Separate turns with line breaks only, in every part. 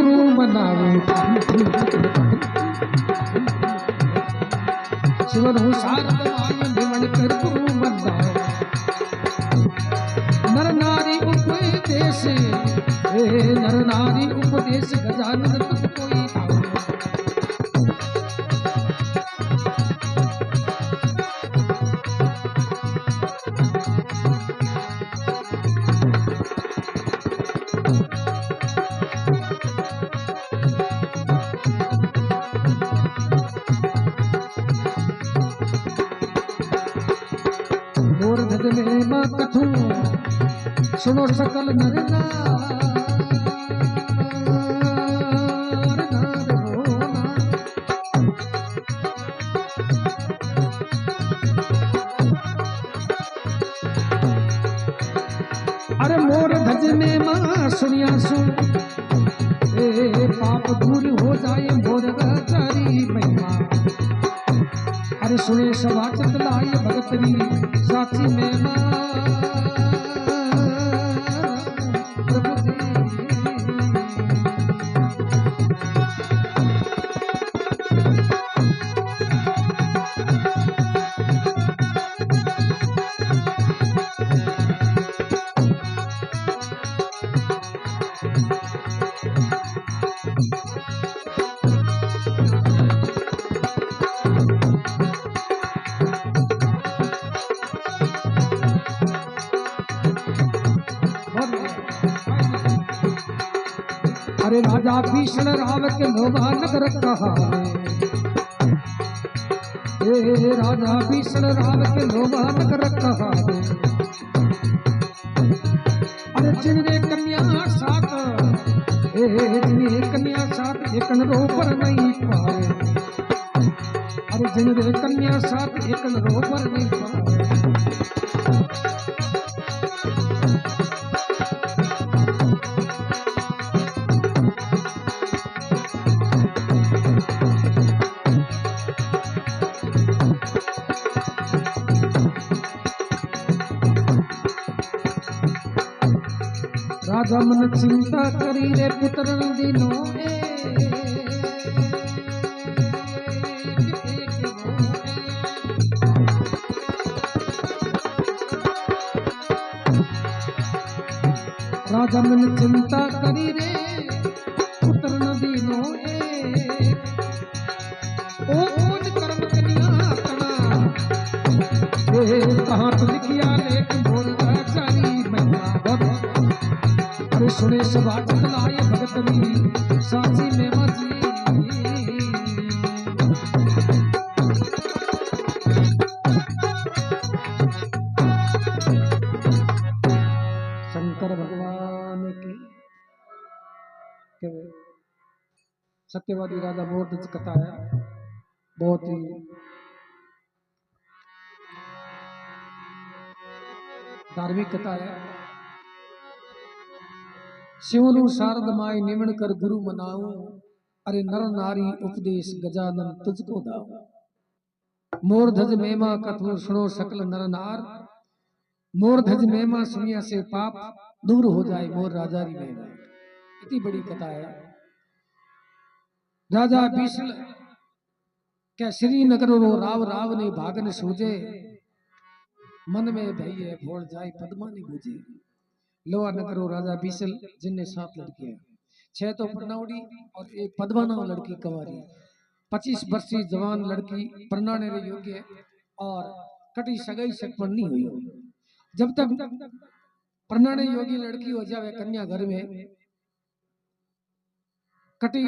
गुरु मनावे शिवन हूँ शारद माय निमन कर गुरु मनावे नर नारी उपदेश नर नारी उपदेश गजानन तुझ कोई भावे में मां कथू सुनो सकल नर अरे मोर धज में मां सुनिया सुन पाप दूर हो जाए मोर गचारी महिमा अरे सुने सभा चतलाई भगतरी साक्षी में अरे राजा भीषण राव के लोभा नगर कहा राजा भीषण राव के लोभा नगर कहा अरे जिनरे कन्या साथ जिन्हें कन्या साथ एक रो पर नहीं पाए अरे जिनरे कन्या साथ एक रो पर नहीं पाए राजा मन चिंता करी रे पुत्र दिनो राजा मन चिंता करी रे पुत्र दिनो ओ कौन कर्म कन्या कना कहाँ तो लिखिया लेख मोर गचारी महिमा अरे सुने सभा चतलाए भगतनी साची में मजी शंकर भगवान की सत्यवादी राजा बहुत कथा है बहुत ही धार्मिक कथा है शिवनु शारद माय निमण कर गुरु मनाऊं अरे नर नारी उपदेश गजानन तुझको दाऊं मोर धज मेमा कथू सुनो सकल नर नार मोर धज मेमा सुनिया से पाप दूर हो जाए मोर राजा री मेमा इतनी बड़ी कथा है राजा भीषण क्या श्रीनगर रो राव राव ने भागन सूझे मन में भैया भोल जाए पद्मा ने बूझे लोहा नगर राजा बीसल जिनने 7 लड़कियां 6 तो परनाउड़ी और एक पद्मा नाम लड़की कंवारी 25 वर्षीय जवान लड़की परनाने रे योग्य और कटी सगाई सकपन नहीं हुई जब तक परनाने योगी लड़की हो जावे कन्या घर में कटी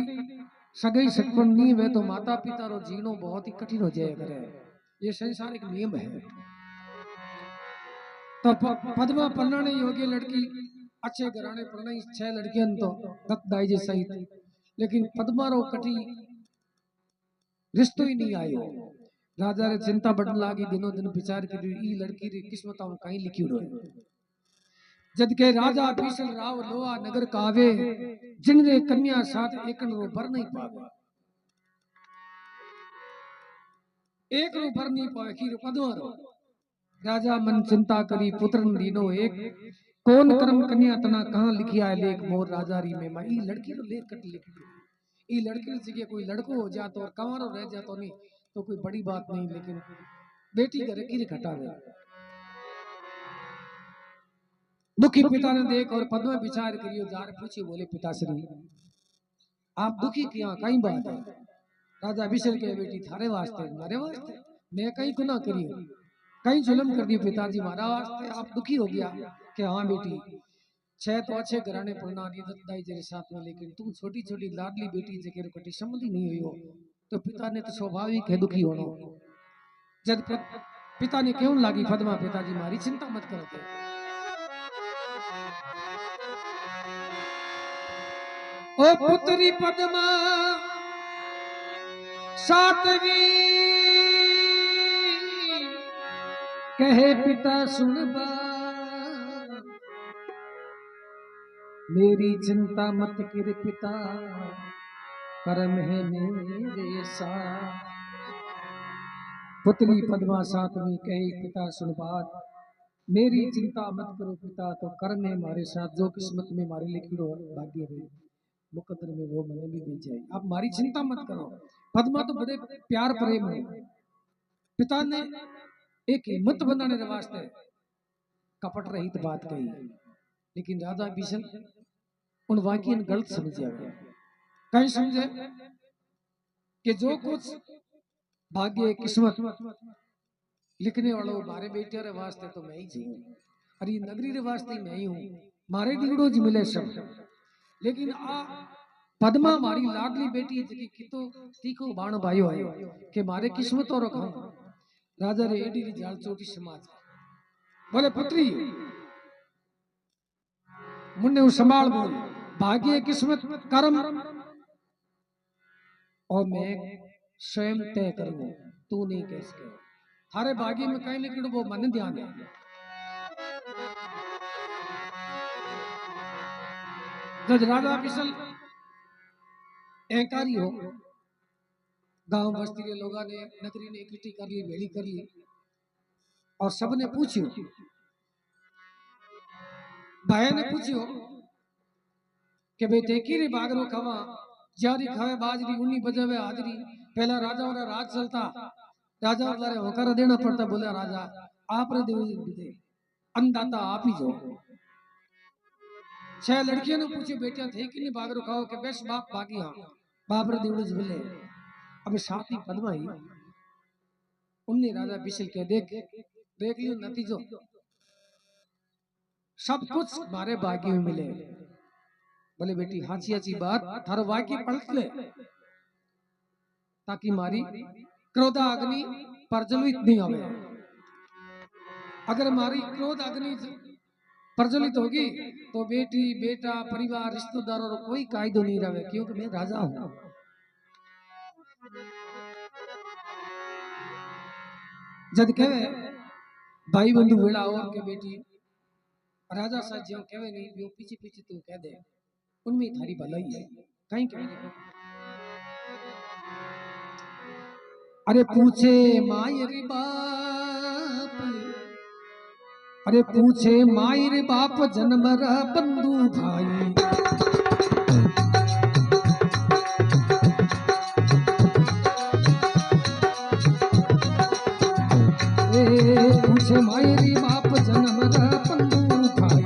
सगाई सकपन नहीं हुए तो माता पिता रो जीनो बहुत ही कठिन हो जाए करे ये संसारिक नियम है तो पद्मा परनाने योग्य लड़की अच्छे घराने परनाई 6 लड़कियां तो दत्तदाई जी सहित लेकिन पद्मा रो कटी रिश्तो ही नहीं आयो राजा रे चिंता बढ़न लागी दिनों दिन विचार की ई लड़की री किस्मत कहीं लिखी हो जद के राजा भीषण राव लोहा नगर कावे जिन रे कन्या साथ एकन रो भर नहीं पावे एक रो भर नहीं पावे की पद्मा रो राजा मन चिंता करी पुत्रन दीनो एक कौन कर्म कन्या तना कहाँ लिखिया है लेख मोर राजा री में ई लड़की तो लेख कट लिखी ई लड़की की जगह कोई लड़को हो जातो और कंवारो रह जातो नहीं तो कोई बड़ी बात नहीं, लेकिन बेटी करे की घटा दे। दुखी पिता ने देख और पद में विचार करियो जार पूछी बोले पिताश्री आप दुखी किया कई बात है। राजा बिशल के बेटी थारे वास्ते मारे वास्ते मैं कई गुनाह करियो कई जुल्म कर दियो पिताजी मारा वास्ते आप दुखी हो गया कि हाँ बेटी छह तो अच्छे घराने पढ़ना दाई तेरे साथ में, लेकिन तू छोटी छोटी लाडली बेटी जगह कटी समझी नहीं हुई हो तो पिता ने तो स्वाभाविक है दुखी होना। जब पिता ने क्यों लागी पद्मा पिताजी मारी चिंता मत करो ओ पुत्री पद्मा सातवी कहे पिता सुन बा मेरी चिंता मत कर पिता कर्म है मेरे साथ। पुत्री पद्मा सातवीं कही पिता सुन बात मेरी चिंता मत करो पिता तो कर्म है हमारे साथ, जो किस्मत में हमारे लिखी हो भाग्य में मुकद्दर में वो मैंने भी मिल जाए, आप हमारी चिंता मत करो। पद्मा तो बड़े प्यार प्रेम है। पिता ने एक हिम्मत बनाने के वास्ते कपट रहित बात कही, लेकिन राजा बिशल उन वाक्य गलत समझा गया। कहीं समझे कि जो कुछ भाग्य किस्मत लिखने वालों बारे बेटे रे वास्ते तो मैं ही जीऊं, अरे नगरी रे वास्ते मैं ही हूं, मारे दिगड़ो जी मिले सब। लेकिन आ पद्मा मारी लाडली बेटी जकी कितो तीखो बाण भाइयो है कि मारे किस्मत और रखा राजा रे एडी री जाल चोटी समाज बोले पुत्री मुन्ने संभाल बोल भाग्य किस्मत कर्म और मैं स्वयं तय करूंगा, तू नहीं कह सके। थारे भाग्य में कहीं लिखिड़ वो मन ध्यान है। जब राजा बिशल अहंकारी हो गांव बस्ती के लोगों ने नगरी ने इकट्ठी कर ली भेड़ी कर ली और सबने पूछियो भाई ने पूछियो कि बेटे की रे बागरो खावा जारी खावे बाजरी उन्नी बजावे हाजरी। पहला राजा और राज चलता राजा और होकर देना पड़ता। बोला राजा आप रे दे अंदाता आप ही जो। छह लड़कियों ने पूछे बेटियां थे कि नहीं बागरो खाओ के बेश बाप बागी हाँ बाप रे देवड़े बोले अब साथ ही पद्मा ही उन्ने राजा बिशल के देख लियो नतीजो सब कुछ मारे बागी में मिले। बोले बेटी हाची हाची बात थारो वाक्य पलट ले ताकि मारी क्रोधा अग्नि प्रज्वलित नहीं होवे। अगर मारी क्रोध अग्नि प्रज्वलित होगी तो बेटी बेटा परिवार रिश्तेदारों को कोई कायदो नहीं रहे, क्योंकि मैं राजा हूं। जद कहे भाई बंधु वेड़ा और के बेटी राजा सा जो कहे नहीं वो पीछे पीछे तू कह दे उनमें थारी भलाई है कहीं कहीं। अरे पूछे मायरे बाप अरे पूछे मायरे बाप जन्म रहा बंधु भाई। पूछे मायरे बाप जन्म रहा बंधु भाई।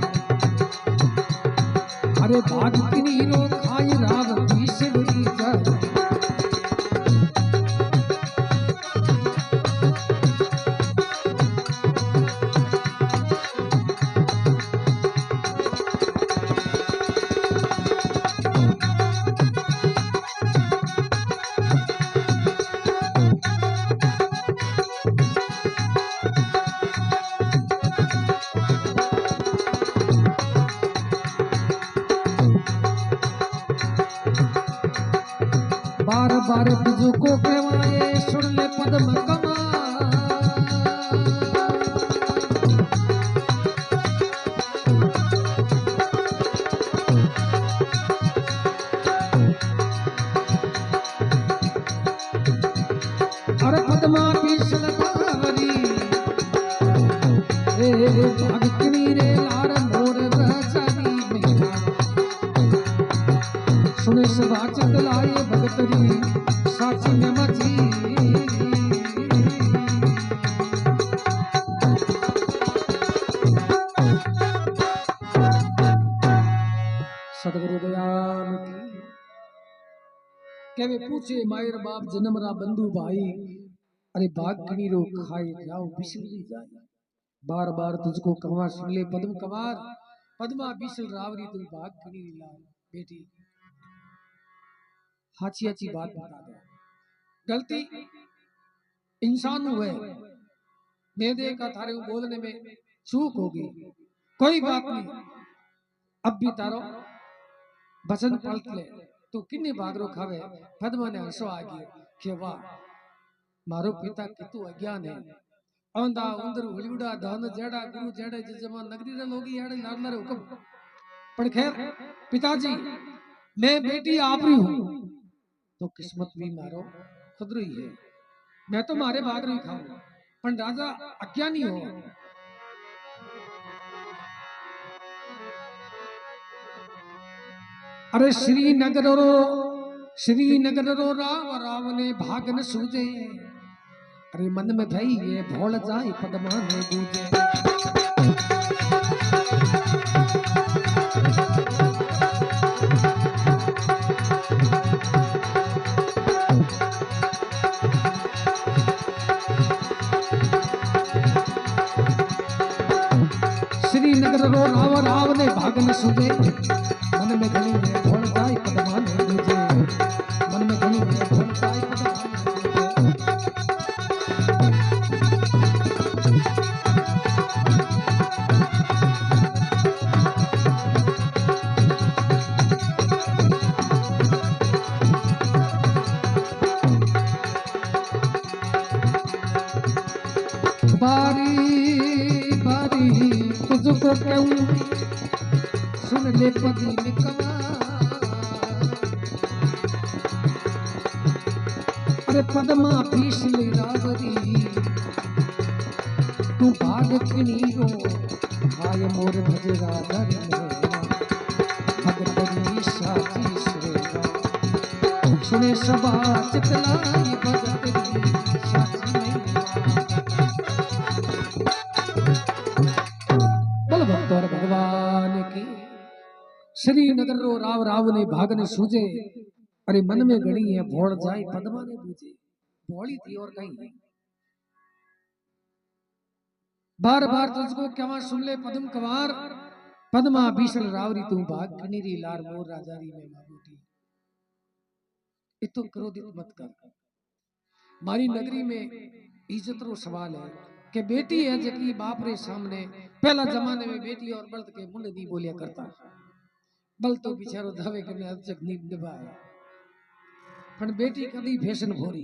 अरे भाग रो खाई राव तीसरी जाए। बार बार बिजू को कहवाए सुन ले पद्म कमा। अरे पद्मा बिशल बावरी ए भगतनी रे लार मोर सभा चितलाए भगतरी साची में मची सदगुरु दयाल की केवे पूछे मायर बाप जन्मरा बंधु भाई अरे भाग रो खाए जाओ बिसरी जाए बार बार तुझको कवा सुन ले पद्म कवार पद्मा बिसल रावरी तू भाग खड़ी लाल बेटी हाची हाची बात बता दे गलती इंसान हुए मैं देखा थारे बोलने में चूक होगी कोई बात नहीं अब भी तारो बचन पलट ले तो किन्ने भागरो खावे पद्मा ने हंसो आ गयो के वाह मारो पिता कितु अज्ञान है औंदा उंदर हुलिउड़ा धन जेड़ा गुरु जेड़े जमा नगरी रे लोगी याड़े लाडला रे हुक्म पर खैर पिताजी मैं बेटी आप रही हूं तो किस्मत भी मारो खुद रही है मैं तो मारे भाग रही खाऊं पर राजा अज्ञानी हो अरे श्रीनगर रो राव राव ने भाग न सूझे अरे मन में भई ये भोल जाए पद्मा ने गूंजे श्रीनगर रो राव राव ने भाग न सूझे मन में घनी ये भोल जाए पद्मा ने गूंजे मन में घनी ये भोल जाए पद्मा बारी बारी तुझको कहूं सुन ले पदी निकला अरे पद्मा भीष्म रावरी तू भाग किनी रो हाय मोर भज राधा भगतरी साची सेवा सुने सभा चितलाई भगतरी साची भक्तों भगवान की श्रीनगर रो राव राव ने भागने सूझे अरे मन में गणी है भोड़ जाए पद्मा ने बूझे भोड़ी थी और कहीं नहीं बार बार तुझको क्या सुन ले पद्म कवार पद्मा बीसल रावरी तू भाग कनीरी लार मोर राजारी में माबूटी इतो क्रोधित मत कर मारी नगरी में इज्जत रो सवाल है कि बेटी है जकी बाप रे सामने पहला जमाने में बेटी और बल्द के मुंड नहीं बोलिया करता बल तो बिचारो धावे करने अजक नींद निभाया पण बेटी कदी फैशन भोरी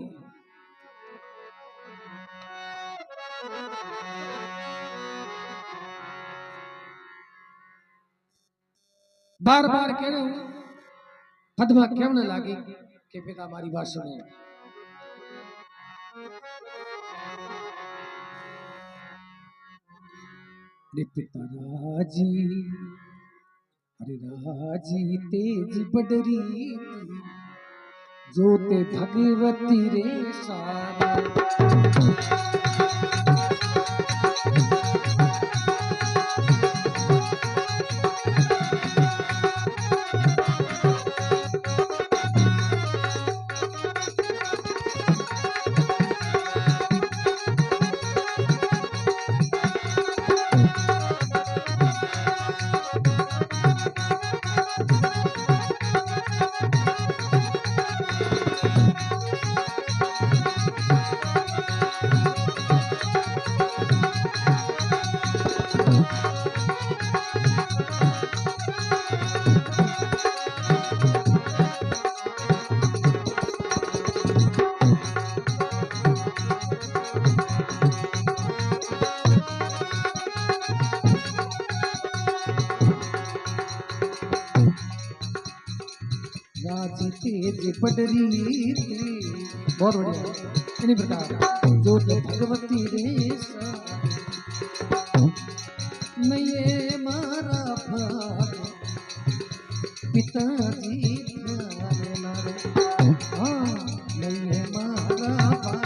बार बार कह रहा हूं पद्मा क्यों न लागी कि पिता हमारी बात सुनो पिता राजी अरे राजी तेज बडरी जोते भगवती रे सारा तेज बडरी बहुत बढ़िया इन्हीं प्रकार जो भगवती रे नये मारा भाग पिताजी हाँ नहीं है मारा भाग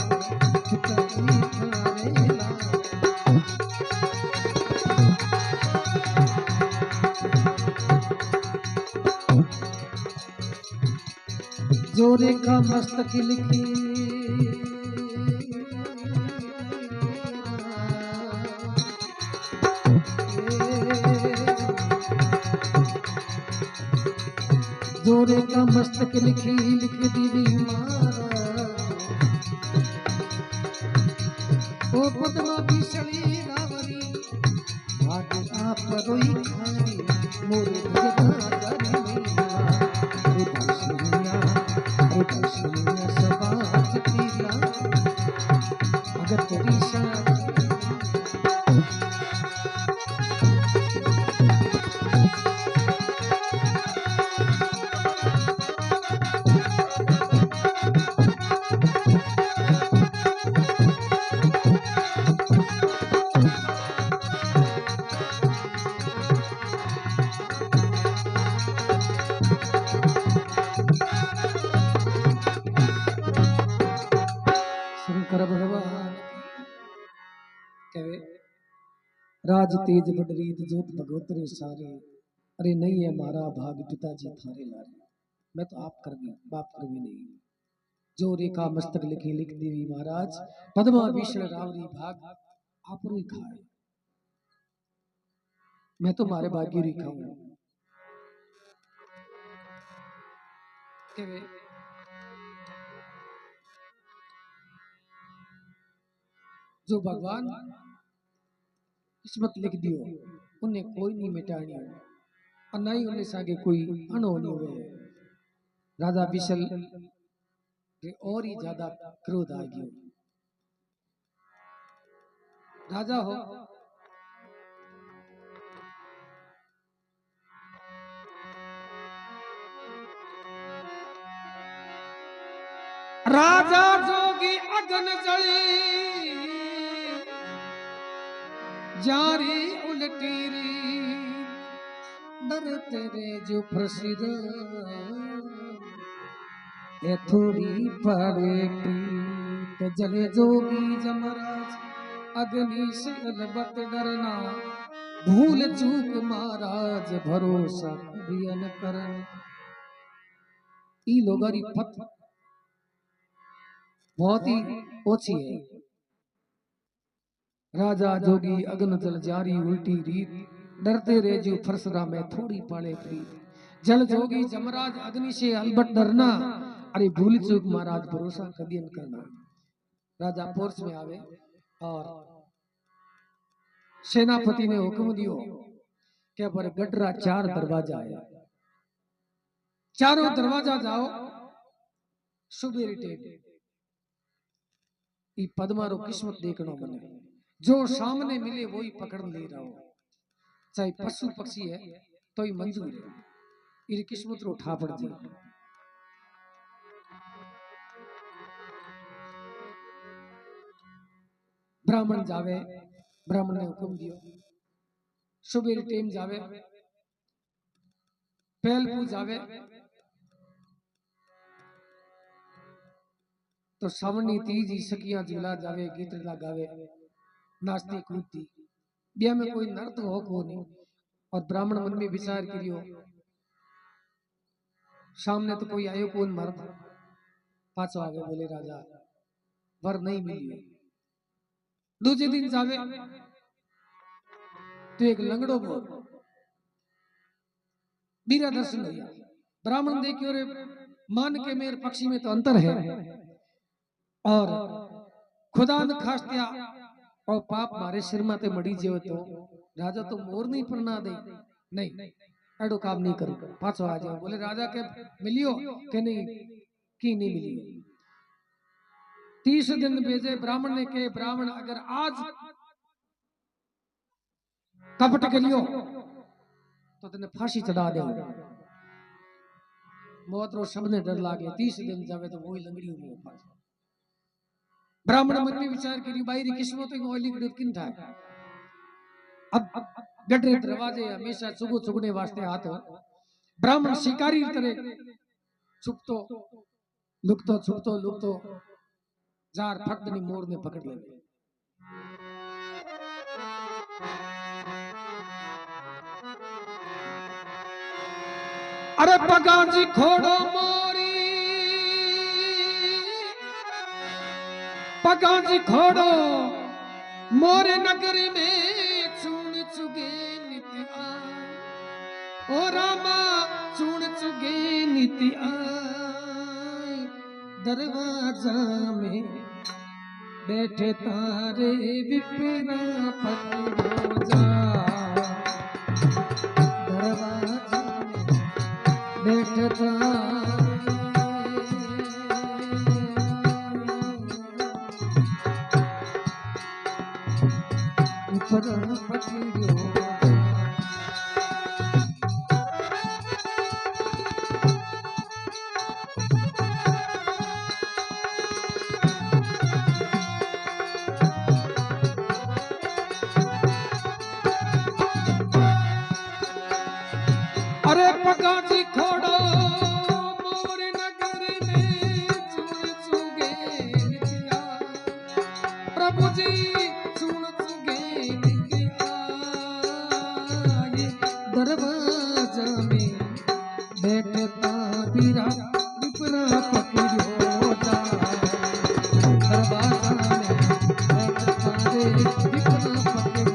पिताजी थारे लाल। जो रेखा मस्तक लिखी जो रेखा मस्तक लिखी लिख दी मारा ओ पद्मा बिसड़ी रावरी भाग आप रोई खारी मोरे जगा जानी अरे दर्शनिया सबाज पीला अगर तेरी शान शंकर भगवान कहे राज तेज बडरीत जोत भगवतरे सारे अरे नहीं है मारा भाग पिताजी थारे लारे। मैं तो आप कर गया बाप कर भी नहीं। जो रेखा मस्तक लिखी लिख देवी महाराज पद्मा भीषण रावरी भाग आप ही खाए। मैं तो मारे भाग्य रेखा हूं। जो भगवान किस्मत लिख दियो उन्हें कोई नहीं मिटानी और ना ही उन्हें सागे कोई अनहोनी हुए। राजा विशल के और ही ज्यादा क्रोध आ गया। राजा हो राजा जोगी अगन जली जारी उलटी री डर तेरे जो प्रसिद्ध ये थोड़ी पड़े तो जले जोगी जमराज अग्नि से अलबत डरना भूल चूक महाराज भरोसा कभी न करना। ई लोगारी पथ बहुत ही ओछी है। राजा जोगी अग्न जल जारी उल्टी रीत डरते रहे जो फरसदा में थोड़ी पाले प्रीत जल जोगी जमराज अग्नि से अलबट डरना अरे भूल चूक महाराज भरोसा कभी न करना। राजा पोर्स में आवे और सेनापति ने हुक्म दियो कि पर गडरा 4 दरवाजा है, चारों दरवाजा जाओ सुबेरे टेम ई पद्मारो किस्मत देखनो बने जो सामने मिले वही पकड़ ले रहा हो चाहे पशु पक्षी है तो ही मंजूर है। इर किस्मत रो उठा पड़ दी। ब्राह्मण जावे ब्राह्मण ने हुक्म दियो सुबेरे टेम जावे पहलपू जावे तो सावनी तीजी सखियां झूला जावे गीत गावे नाचती कूदती ब्याह में कोई नर्त हो को नहीं। और ब्राह्मण मन में विचार करियो सामने तो कोई आयो कौन मर्द पाछो आगे बोले राजा वर नहीं मिली। दूसरे दिन जावे तो एक लंगड़ो बोल बीरा दर्शन हुआ। ब्राह्मण देखियो रे मान के मेरे पक्षी में तो अंतर है और खुदा न खास दिया और पाप मारे सिर माते मड़ी जेव तो राजा तो मोर नहीं परना दे नहीं एडो काम नहीं करो पाछो आ जाओ। बोले राजा के मिलियो के नहीं की नहीं मिली। 30 दिन भेजे ब्राह्मण ने के ब्राह्मण अगर आज कपट करियो तो तेने फांसी चढ़ा दे। मौत रो सबने डर लागे 30 दिन जावे तो वही लंगड़ी हुई पास। ब्राह्मण मन में विचार करी बाहरी किस्मत को ओली गड़ किन था। अब गडरे दरवाजे हमेशा चुगो चुगने वास्ते आते ब्राह्मण शिकारी तरह छुपतो लुकतो छुपतो लुकतो जार फटनी मोर ने पकड़ ले। अरे पगाजी खोड़ो मोरी पगाजी खोड़ो मोरे नगरी में चून चुगे नित्य ओ रामा चून चुगे नित्य दरवाजा में बैठे तारे विपरा पकड़ो जा दरवाजा में बैठे तारे विपरा पकड़ो अरे पगाजी खोड़ो मोर नगर में चुन चुगे नित्या प्रभु जी चुन चुगे नित्या दरवाजा में बैठता बीरा विपरा पकड़ो जा दरवाजा में बैठता रे विपरा पकड़ो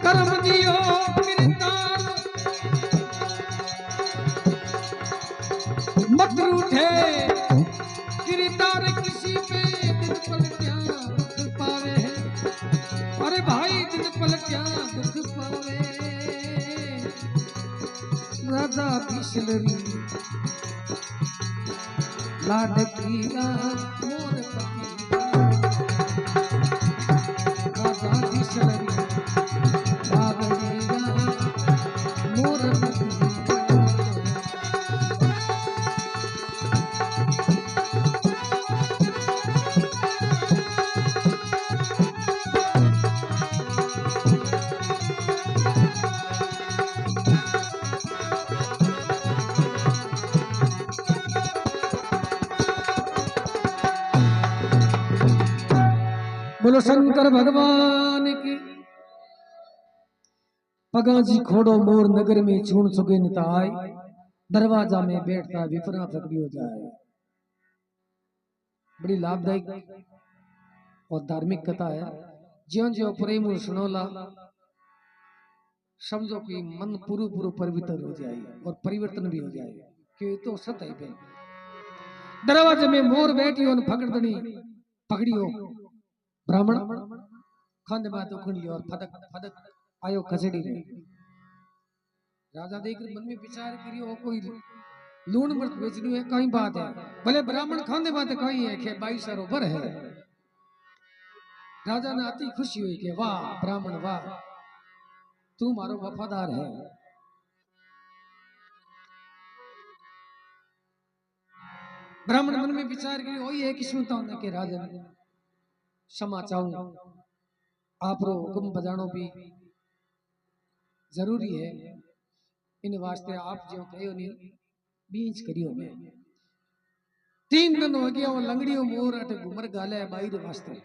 कर्म दियो किरदार मत रूठे किरदार किसी पे दिन पल क्या दुख पावे अरे भाई दिन पल क्या दुख पावे राजा बिसलरी लाडकिया मोर पति राजा बिसलरी बोलो शंकर भगवान की पगाजी खोड़ो मोर नगर में चून सुगे निताय दरवाजा में बैठता विपरा पकड़ियो जाए। बड़ी लाभदायक और धार्मिक कथा है। ज्यो ज्यो प्रेम सुनोला समझो कि मन पूरा पूरा पवित्र हो जाए और परिवर्तन भी हो जाए कि तो सत है बे। दरवाजे में मोर बैठी और पकड़नी पकड़ियो ब्राह्मण खांदे बात उखड़ी और फदक फदक आयो खसड़ी रे। राजा देखकर मन में विचार करियो कोई लूण मर्द बेचनी है कहीं बात है भले ब्राह्मण खांदे बात कहीं है कि 22 सरोवर है। राजा ने अति खुशी हुई कि वाह ब्राह्मण वाह तू मारो वफादार है। ब्राह्मण मन में विचार करियो वही है कि सुनता हूं कि राजा क्षमा चाहूं आप रो हुक्म बजानो भी जरूरी है इन वास्ते आप जो कहो नहीं बीच करियो में 3 दिन हो गया वो लंगड़ियों मोर अटे घुमर गाले बाई वास्ते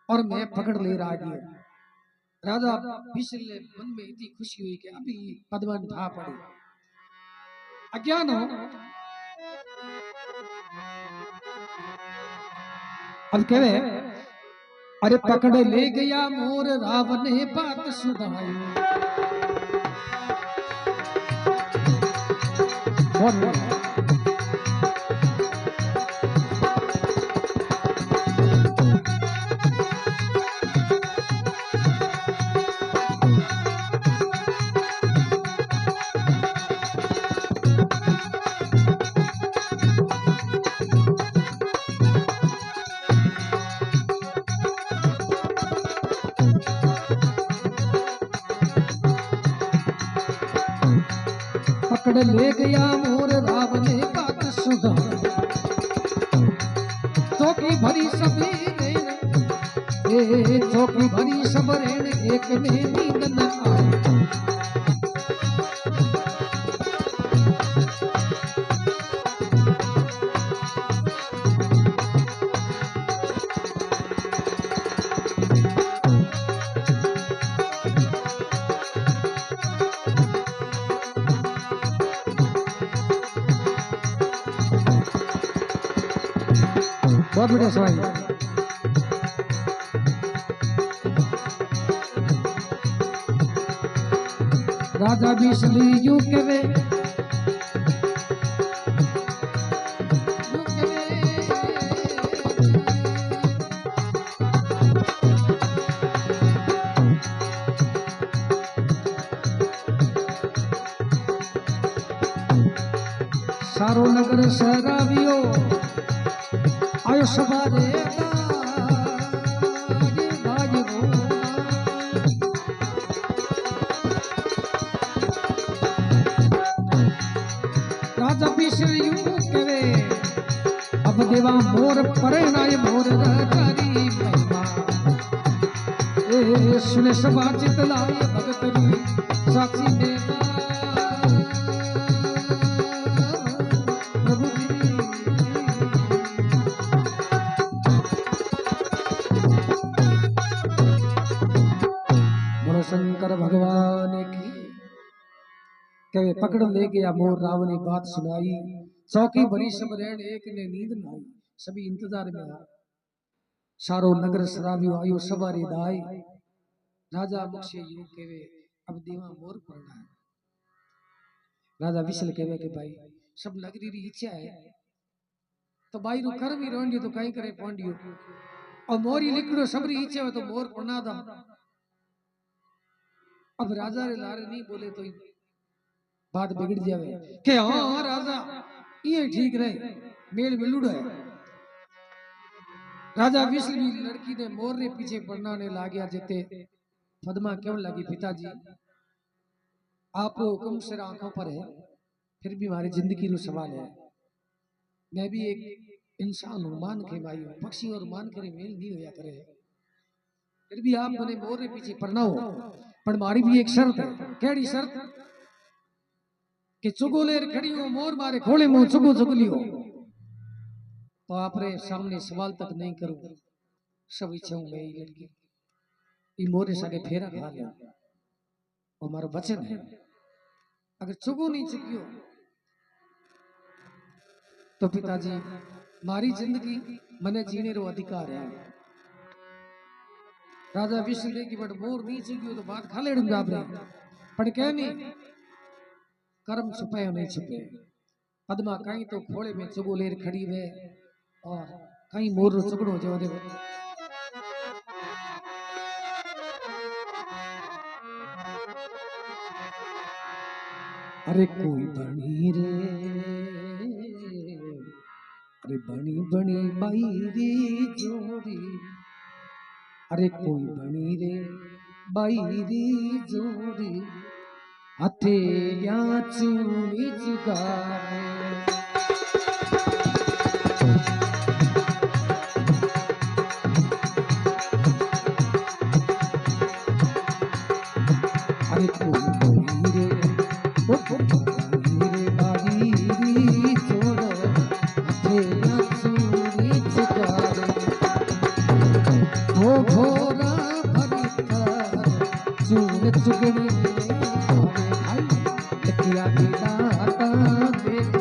और मैं पकड़ ले रहा गया। राजा पिछले मन में इतनी खुशी हुई कि अभी पदवन था पड़े अज्ञान हो अब कहे अरे पकड़ ले गया मोर राव ने बात सुनाई। पकड़ ले गया मोर राव ने बात सुना, चौकी भरी सबी चौकी भरी सब रेण एक ने नींद न आई। बहुत बढ़िया सवाल। राजा बिसली यूं कहे सारो नगर शराबियो आयो सवारे राजा बिसर यूं कहे अब देवा मोर परिणाय मोर राजारी महिमा ए सुने सभा चितलाए भगतरी साक्षी देवा शंकर भगवान की। कहे पकड़ ले गया मोर राव ने बात सुनाई, चौकी भरी सब रैन एक ने नींद न आई। सभी इंतजार में आ, सारो नगर शराबी आयो सवारी दाई। राजा मुख से यूं कहे अब देवा मोर पड़ना है। राजा विशल कहे कि भाई सब नगरी री इच्छा है तो भाई रू कर भी रोंडियो तो कहीं करे पांडियो और मोरी लिखड़ो सबरी इच्छा है तो मोर पड़ना दा। अब राजा रे लारे नहीं बोले तो बात बिगड़ जावे के हाँ राजा ये ठीक रहे मेल मिलूड़ा है। राजा विश्व भी लड़की ने मोर रे पीछे पड़ना ने लागया जेते पद्मा क्यों लगी पिताजी आप हुक्म से आंखों पर है फिर भी हमारी जिंदगी रो सवाल है। मैं भी एक इंसान हूँ मान के भाई हूँ पक्षी और मान करे मेल नहीं होया करे फिर भी आप मैंने मोर रे पीछे पड़ना हो पर मारी भी एक शर्त है। केड़ी शर्त कि चुगोलेर खड़ी हो मोर मारे खोले मुंह चुगो चुगली हो तो आप रे सामने सवाल तक नहीं करूं सब इच्छा हूं मैं लड़की ये मोरे सागे फेरा खा लिया और हमारा वचन है अगर चुगो नहीं चुकियो तो पिताजी मारी जिंदगी मने जीने रो अधिकार है। राजा विश्व की बट मोर नहीं चुकियो तो बात खा लेड़ूंगा आप रे पर क्या नहीं कर्म छुपे नहीं छुपे पद्मा कहीं तो खोड़े में चुगोलेर खड़ी है और कहीं मोर रो चुगड़ो जो दे अरे कोई बनी रे अरे बनी बनी बाई रे जोड़ी अरे कोई बनी रे बाई रे जोड़ी हथेलियां चूड़ी चुगावे अरे कोई बनी रे बाई रे जोड़ हथेलियां चूड़ी चुगावे वो घोड़ा भरता चूड़ चुगड़ी क्या दाता देख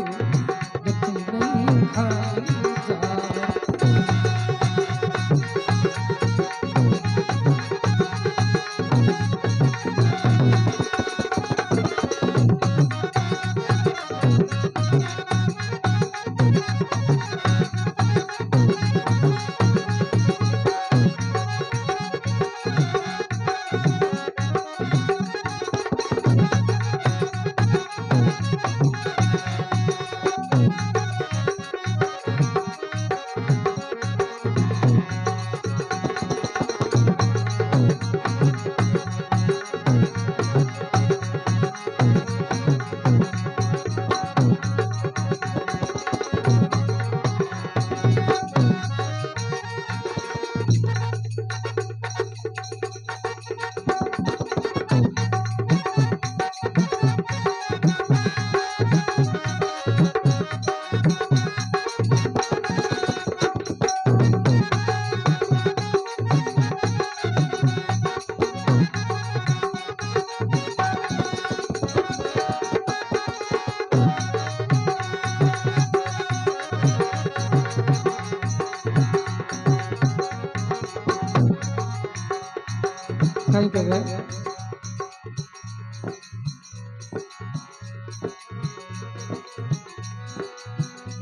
कहीं के गए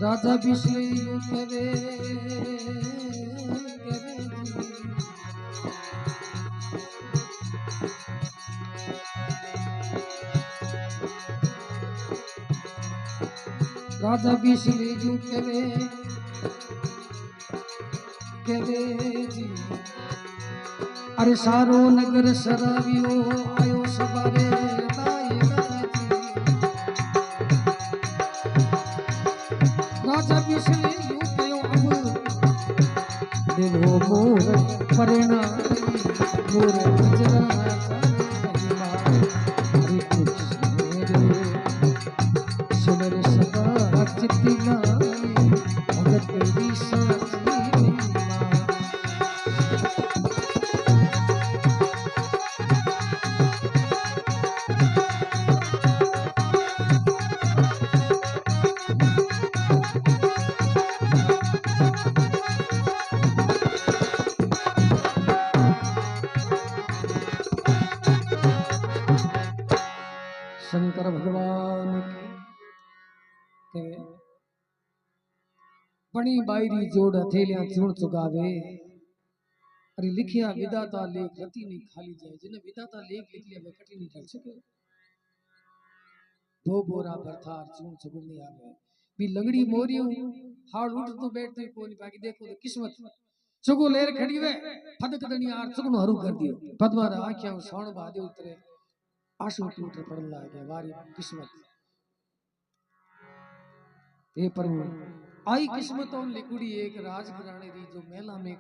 राजा बिस्ले यूं कहे राजा बिस्ले यूं कहे जी अरे सारो नगर शराबियो आयो सवारे राजा बिस्ले यूं कयो अब दिलो मोर परिणा मोर गुजरा हरि सुनर सदा चित्तिना भगत विसा शंकर भगवान के बणी बायरी जोड़ हथेलियां चूण चुगावे अरे लिखिया विदाता लेख रति नहीं खाली जाए जिन्हें विदाता लेख लिख लिया वे कटी नहीं कर सके दो बोरा भरथार चूण चुगने आ गए भी लंगड़ी मोरियो हाड़ उठ तो बैठते कोई नहीं बाकी देखो तो किस्मत चुगो लेर खड़ी वे फदक दनी आर चुगनो हरू कर दियो पद्मारा आंखें सौण बादे उतरे आंसू टूट पड़न लागे वारी किस्मत हे प्रभु आई किस्मतों लिकुड़ी एक राजघराने री जो मेला में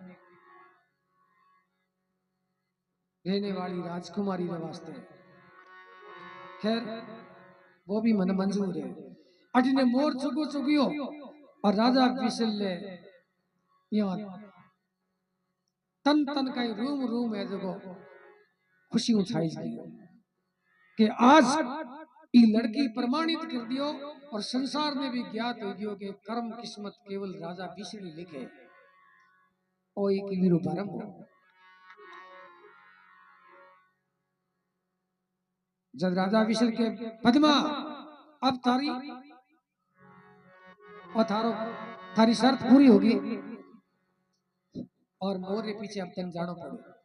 रहने वाली राजकुमारी रे वास्ते खैर वो भी मन मंजूर है अटिने मोर चुगो चुगियो और राजा बिसल ले यहाँ तन तन का रूम रूम है जो खुशी उछाई गई कि आज ये लड़की प्रमाणित कर दियो और संसार में भी ज्ञात हो गयो कि कर्म किस्मत केवल राजा बिसड़ी लिखे ओ एक वीरो परम हो जब राजा बिसड़ के पद्मा अब तारी और थारी शर्त पूरी होगी और मोर के पीछे अब तन जानो पड़े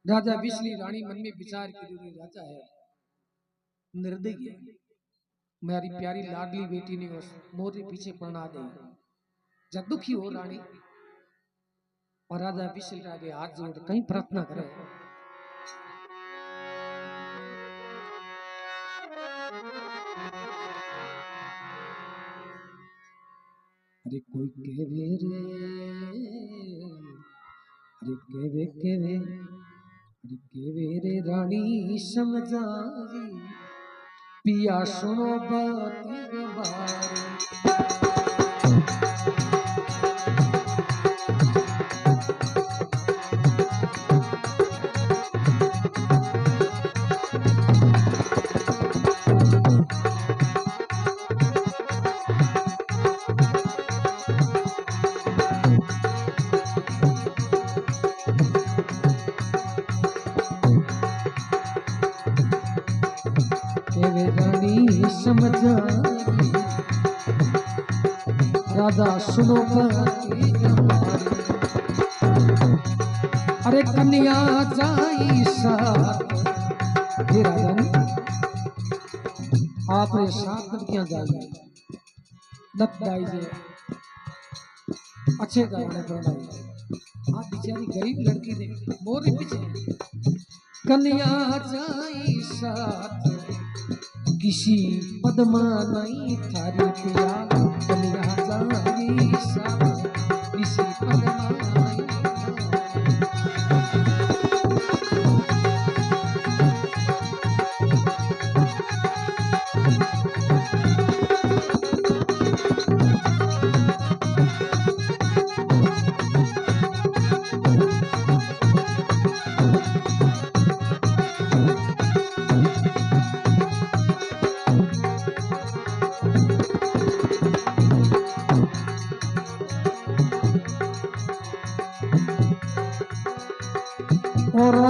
राजा बिस्ली रानी मन में विचार की राजा है निर्दयी है मेरी प्यारी लाडली बेटी ने उस मोर के पीछे पड़ना दे जब दुखी हो रानी और राजा बिस्ली आगे हाथ जोड़ कहीं प्रार्थना करे अरे कोई केवे रे अरे केवे रे रानी समझाई पिया सुनो बात बारे राजा सुनो अरे कन्या जाई साथ राजा ने आपने साथ लड़कियां जाई दत्त दाई जे अच्छे गाने पर आप बेचारी गरीब लड़की ने मोर पीछे कन्या जाई साथ किसी पद्मा नहीं थारी पिया कन्या जाई साथ किसी पद्मा नहीं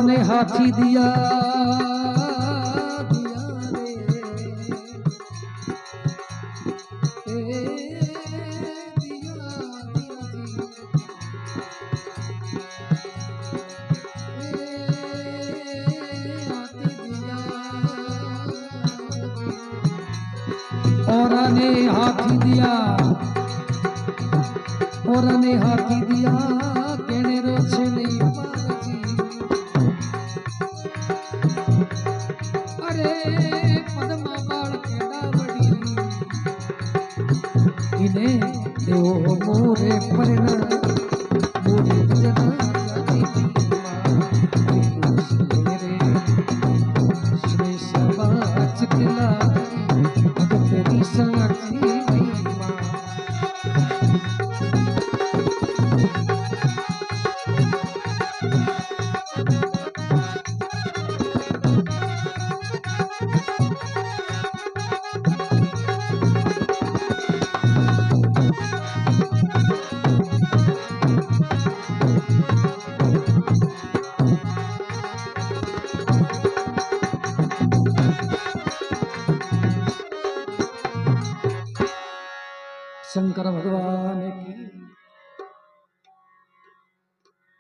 ने हाथी दिया ने हाथी दिया और ने हाथी दिया कहने रोछे नहीं पारजी। अरे पद्मा बाल के डावड़ी इन्हें देवो मोरे परना मोरे जना मेरे श्री सबाच किला तेरी साक्षी शंकर भगवान की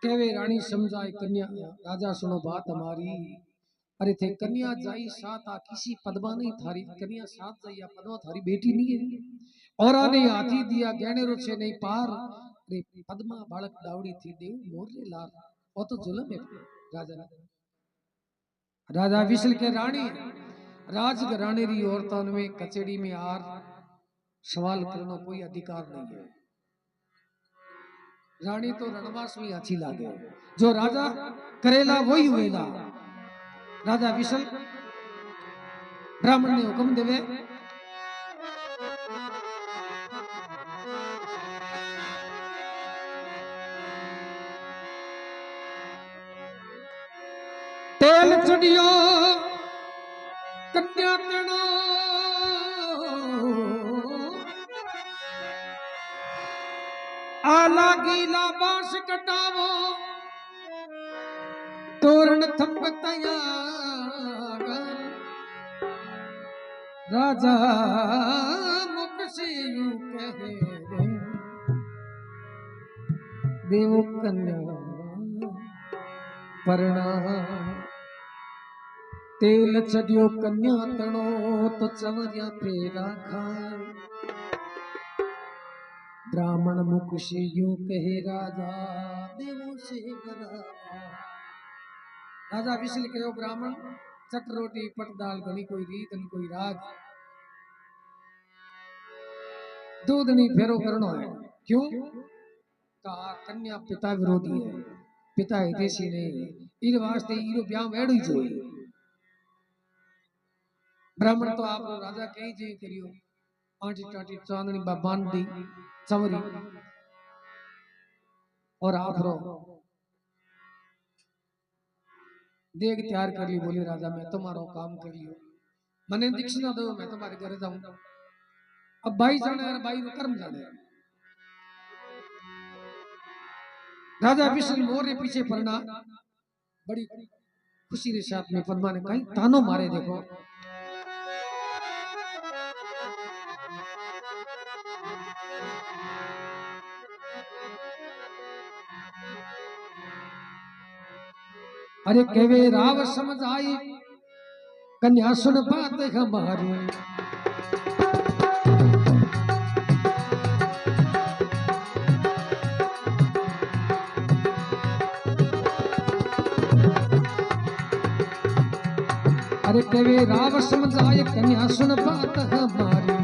केवे रानी समझाए कन्या राजा सुनो बात हमारी। अरे थे कन्या जाई साथ आ किसी पद्मा नहीं थारी कन्या साथ जाई या पद्मा थारी बेटी नहीं है। और आने हाथी दिया गहने रुचे नहीं पार। अरे पद्मा बालक डावड़ी थी देव मोरे लाल वो तो जुल्म है राजा राजा विशल के रानी राजघराने री औरतों में कचेड़ी में आर सवाल करना कोई अधिकार नहीं है। रानी तो रणवास में अच्छी लागे जो राजा करेला वही हुएगा। राजा विशल ब्राह्मण ने हुक्म देवे तेल चढ़ियो कन्या तेणो आला गीला बांस कटावो तोरण थंब तैयार। राजा मुख से यूं कहे देवो कन्या परना तेल चढ़ियो कन्या तणो तो चवरिया तेरा खाए। ब्राह्मण मुख से यूं कहे राजा देवों से बड़ा। राजा विशल कहो ब्राह्मण चट रोटी पट दाल घनी कोई रीत न कोई राग दूध नहीं फेरो करनो है। क्यों कहा कन्या पिता विरोधी है पिता हितेशी नहीं इन वास्ते इरो ब्याह वेड़ो ही जोई। ब्राह्मण तो आप राजा कहीं जी करियो आंटी टाटी चांदनी बाबान दी चवरी और आप रो देख तैयार कर ली। बोली राजा मैं तुम्हारा काम कर लियो मने दीक्षिणा दो मैं तुम्हारे घर जाऊं। अब भाई जाने और भाई कर्म जाने। राजा विष्णु मोर ने पीछे पड़ना बड़ी खुशी के साथ में पद्मा ने कहीं तानो मारे देखो अरे केवे राव समझ आई कन्या सुन बात हमारी। अरे केवे राव समझ आए कन्या सुन बात हमारी।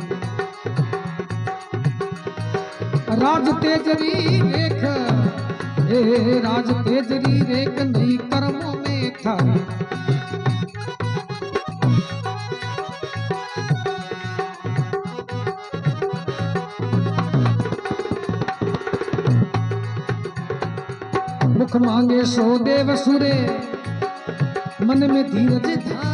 राज तेजरी रेख राज तेजरी रेख नहीं कर्मों में थारी। मुख मांगे सो देव सुरे मन में धीरज था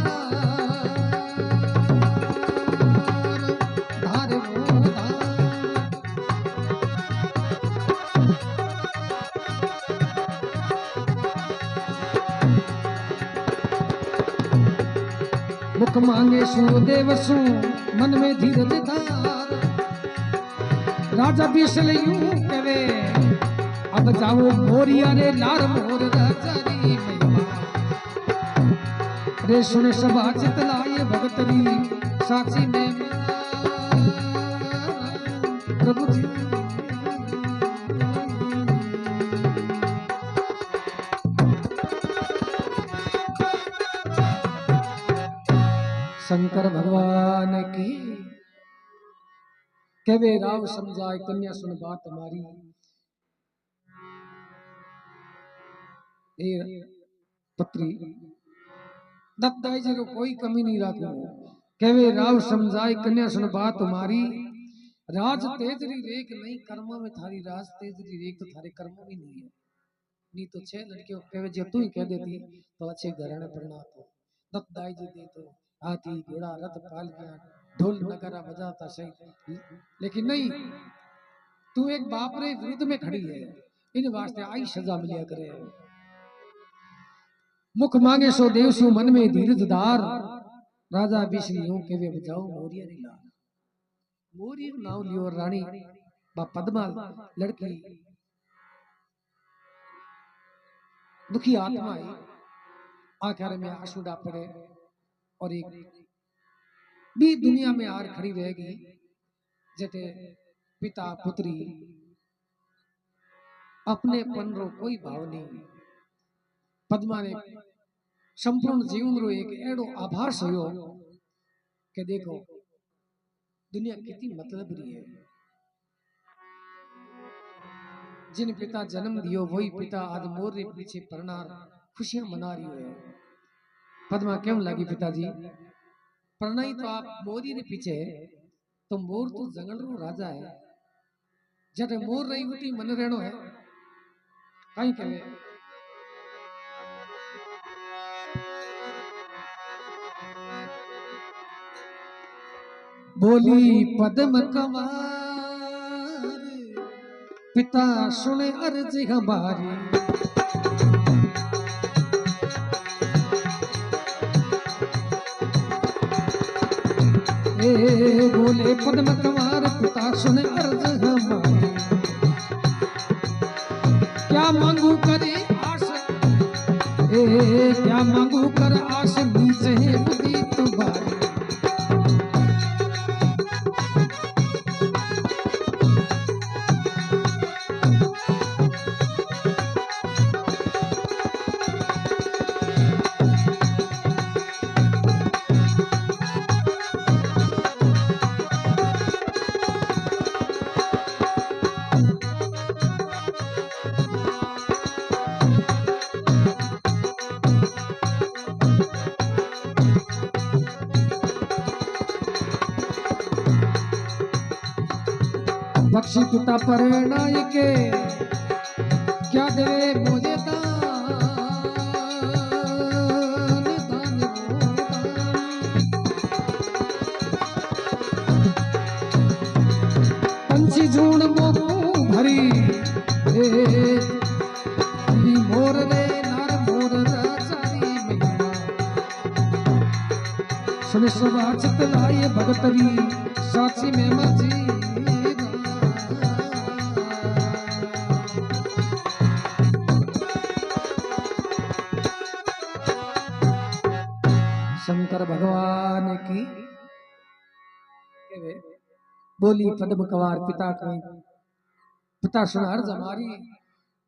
मुख मांगे सु देव सु मन में धीरज धार। राजा बिसल यूं कहे अब जाओ मोरिया रे लार मोर राजारी रे सुन सभा चितलाए भगतरी साची में प्रभु जी। शंकर भगवान की कहे राव समझाए कन्या सुन बात हमारी। ए पुत्री दत्ताई जी कोई कमी नहीं रखो। कहे राव समझाए कन्या सुन बात हमारी। राज तेजरी रेख नहीं कर्मों में थारी राज तेजरी रेख तो थारे कर्मों में नहीं है। नहीं तो 6 लड़कियों कहे जो तू ही कह देती तो अच्छे घराने परिणाम हो। दत्ताई जी दे तो हाथी घोड़ा रथ पालकियां ढोल नगारा बजाता सही, लेकिन नहीं तू एक बाप रे विरुद्ध में खड़ी है। इन वास्ते आई सजा मिलिया करे। मुख मांगे सो देव सु मन में धीरज धार। राजा बिशली यूं के वे बजाओ मोरिया रे लाल। मोरी नाव लियो रानी बा पद्मा लड़की दुखी आत्मा है। आखिर में आंसू डाल पड़े और एक भी दुनिया में आर खड़ी रहेगी जटे पिता पुत्री अपने पन रो कोई भाव नहीं। पद्मा ने संपूर्ण जीवन रो एक एडो आभास होयो कि देखो दुनिया कितनी मतलब रही है। जिन पिता जन्म दियो वही पिता आज मोर रे पीछे परनार खुशियां मना रही है। पद्मा क्यों लगी पिताजी परनाई तो आप मोरी रे पीछे तो मोर तो जंगल रो राजा है। जटे मोर रही उठी मन रहनो है कहीं कहे बोली पद्म कंवर पिता सुने अर्ज हमारी। ए बोले पद्म कंवर पिता सुने अर्ज हमारी। क्या मांगू करे आस क्या मांगू कर आस नीचे बुद्धि तुम्हारी। बख्शी पिता परिणाय के क्या देवे मुझे दान दान पंछी झूण मोकू भरी मोर रे नार मोर राजारी महिमा। सुन सभा चितलाए भगतरी साची में मजी। शंकर भगवान की बोली पद्म कंवर पिता कहीं पिता सुनार जमारी।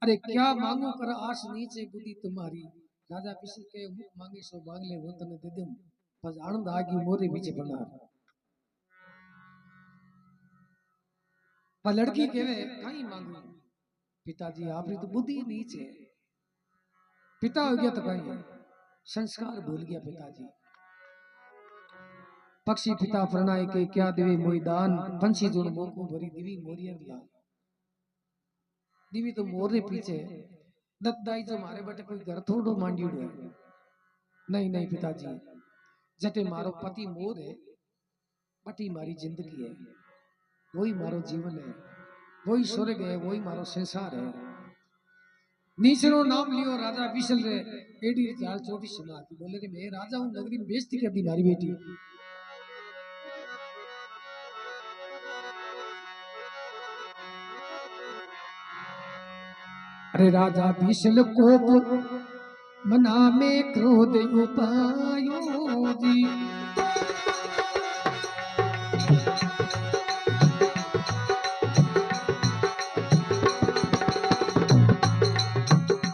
अरे क्या मांगो कर आस नीचे बुद्धि तुम्हारी। राजा पिछल के मुख मांगे सो मांग ले वो तने दे दूं बस आनंद आगी मोरे पीछे बना। पर लड़की कहे कहीं मांगू पिताजी आपने तो बुद्धि नीचे पिता हो गया तो कहीं संस्कार भूल गया पिताजी। पक्षी पिता प्रणय के क्या देवे मोई दान। पंछी जोड़ मोको भरी दिवी मोरियर लाल। दिवी तो मोर रे पीछे दत्ताई जो मारे बटे कोई घर थोड़ो मांडियो है। नहीं नहीं पिताजी जटे मारो पति मोर है बटी मारी जिंदगी है। वही मारो जीवन है वही स्वर्ग है वही मारो संसार है। नीचरो नाम लियो राजा विशल रे एडी जाल छोटी सुना की बोले कि मैं राजा हूं नगरी में बेइज्जती कर दी मारी बेटी। अरे राजा विशल कोप मना में क्रोध उपायो जी।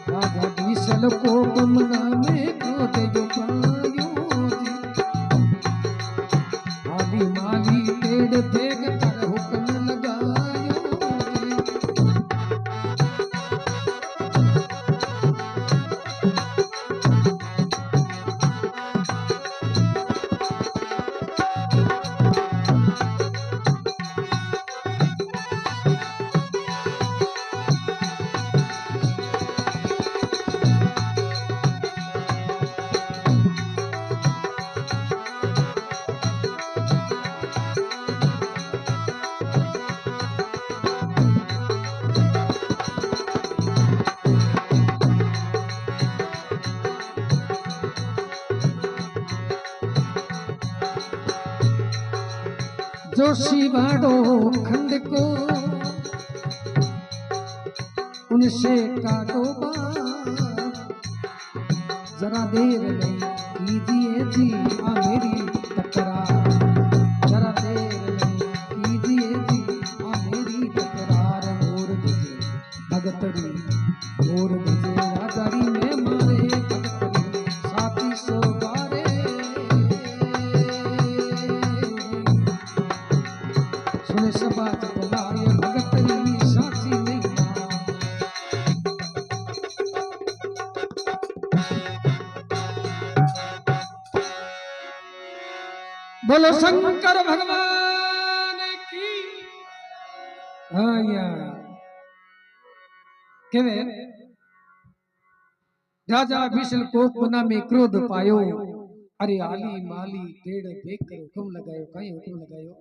राजा विशल कोप मना में क्रोध उपायो जी। आली माली टेढ़ देख कर हुक्म लगायो जी। जोशी बाड़ो खंड को उनसे काटो बार। जरा देर नहीं कीजिए जी आ मेरी तकरार। जरा देर नहीं कीजिए जी आ मेरी तकरार। और बजे भगतरी और बजे राजारी में मारे भगतरी साथी सो बारे। सुने सभा चलाए भगतरी साथी नहीं बोलो शंकर भगवान की। हाँ यार केवे राजा विशल को पुना में क्रोध पायो। अरे आली माली टेढ़ देख कर हुक्म लगायो। कहीं हुक्म लगायो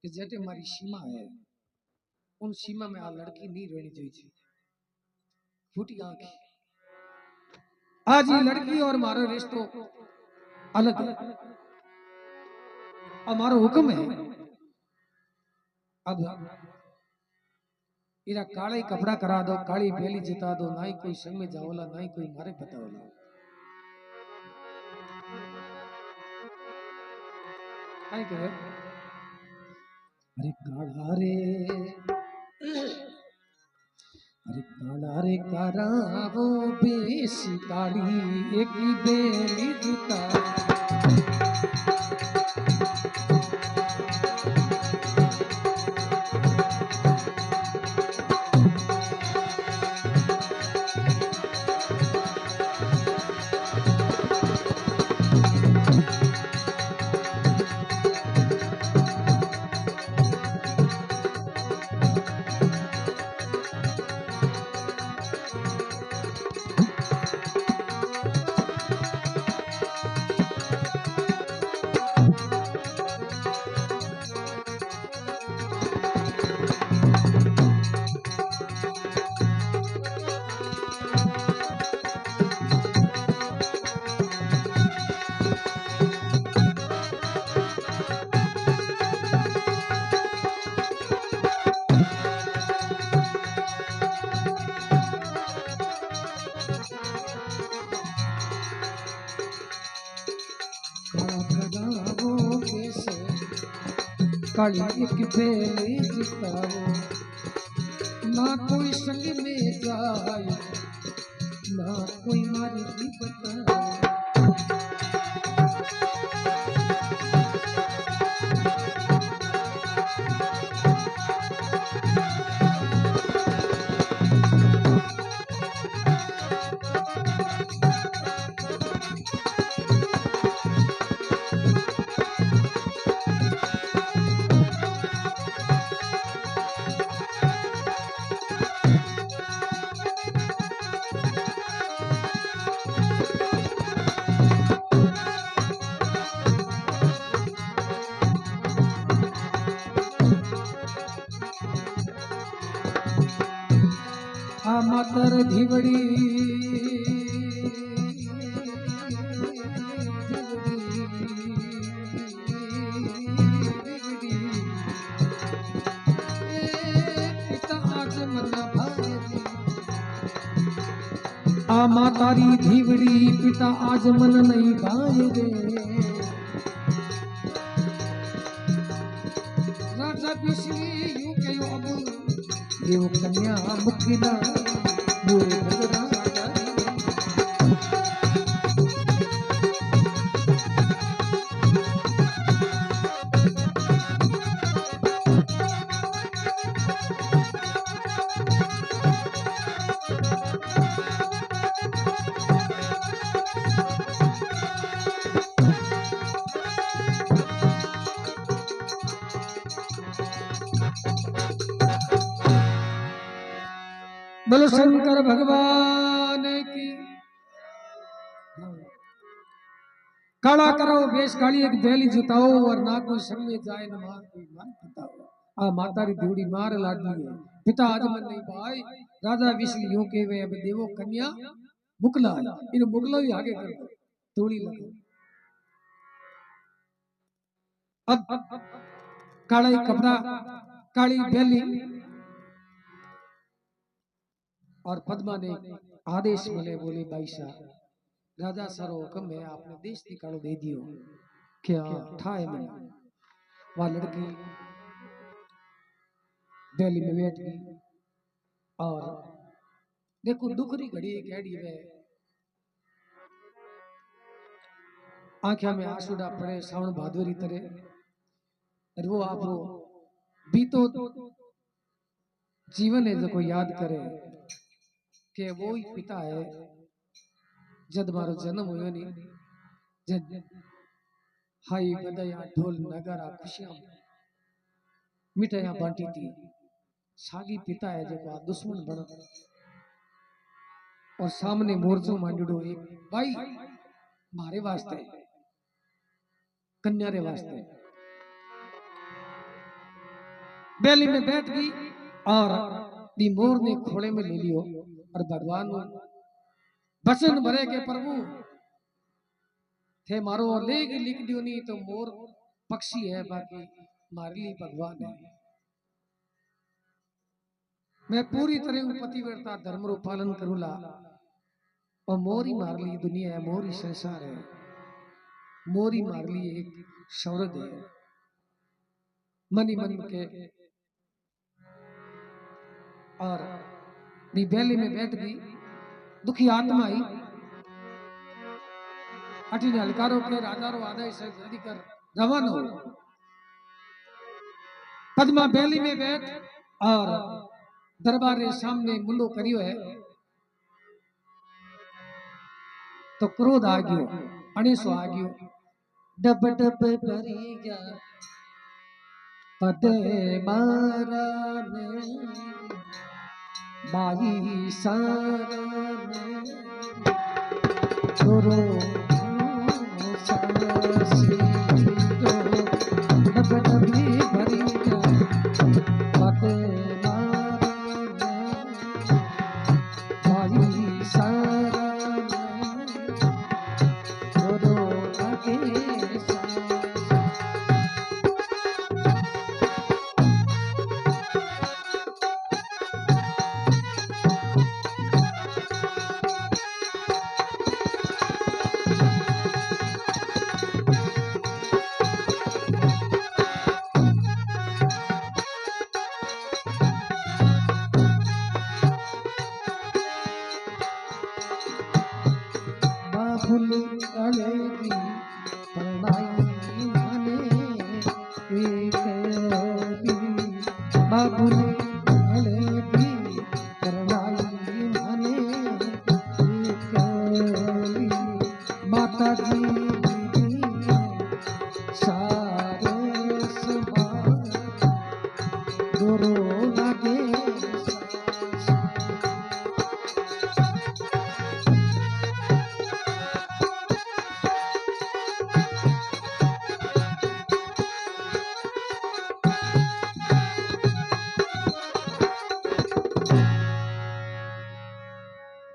कि जेटे हमारी सीमा है उन सीमा में आ लड़की नहीं रहनी चाहिए। फूटी आंख आज ये लड़की और हमारा रिश्तो अलग है। हमारा हुक्म है अब इरा काले कपड़ा करा दो काली बेली जिता दो। ना ही कोई संग में जाओला ना ही कोई मारे बताओला। काय कहे अरे काला रे अरे काला रे करावो बेस काली एक बेली जिता। काली एक बेली जिताओ ना कोई संग में जाए ना कोई मारी भी बताओ। आ मातर धीवड़ी आ मातारी धीवड़ी पिता आज मन नहीं भाए रे राजा बिसली यूं कहो अब देव कन्या मुकिला मोरे भगरा बोलो शंकर भगवान की काला करो वेश काली एक बैली जुताओ और ना कोई संग में जाए न मार कोई मन पिताओ आ मातारी धूड़ी मार लाडली है पिता आज मन नहीं भाई राजा विष्णु के वे अब देवो कन्या मुकला इन मुगलो ही आगे कर दो तोड़ी लगे अब काला कपड़ा काली बैली और पद्मा ने आदेश मिले बोले भाई साहब राजा सरो हुक्म है आपने देश की कालो दे दियो क्या ठाए में वह लड़की बैली में बैठ गई और देखो दुखरी घड़ी एक एडी है आंखों में आंसू पड़े सावन भादवरी तरह और वो आप वो बीतो जीवन है जो को याद करे कि वो ही पिता है जद मारो जन्म हुयो नी जद हाई बदया ढोल नगारा खुशियां मिठाइयां बांटी थी सागी पिता है जो का दुश्मन बन और सामने मोर्चो मांडो एक भाई मारे वास्ते कन्या रे वास्ते बैली में बैठ गई और दी मोर ने खोले में ले लियो और भगवान बचन भरे के प्रभु थे मारो लेग लिख दियो नहीं तो मोर पक्षी है बाकी मारे लिए भगवान है मैं पूरी तरह पतिव्रता धर्म रो पालन करूला और मोर ही मार ली दुनिया है मोर ही संसार है मोर ही मार ली एक शौरद है मनी मन के और बैली में बैठ गई दुखी आत्मा आई अठीने हलकारो के राजा रो आदेश है जल्दी कर रवाना हो पद्मा बैली में बैठ और दरबार के सामने मुंडो करियो है तो क्रोध आ गयो अणेसो आ गयो डब डब भरी गया पद मारा ने बाई सारा छोरो सासी तो डब डबी भरी जा पद मारा बाई सारा छोरो लगे बाबुल अड़ेगी परनाई माने एक बाबुल अड़ेगी परनाई माने एक माता जी सारे समाज दोरो लागे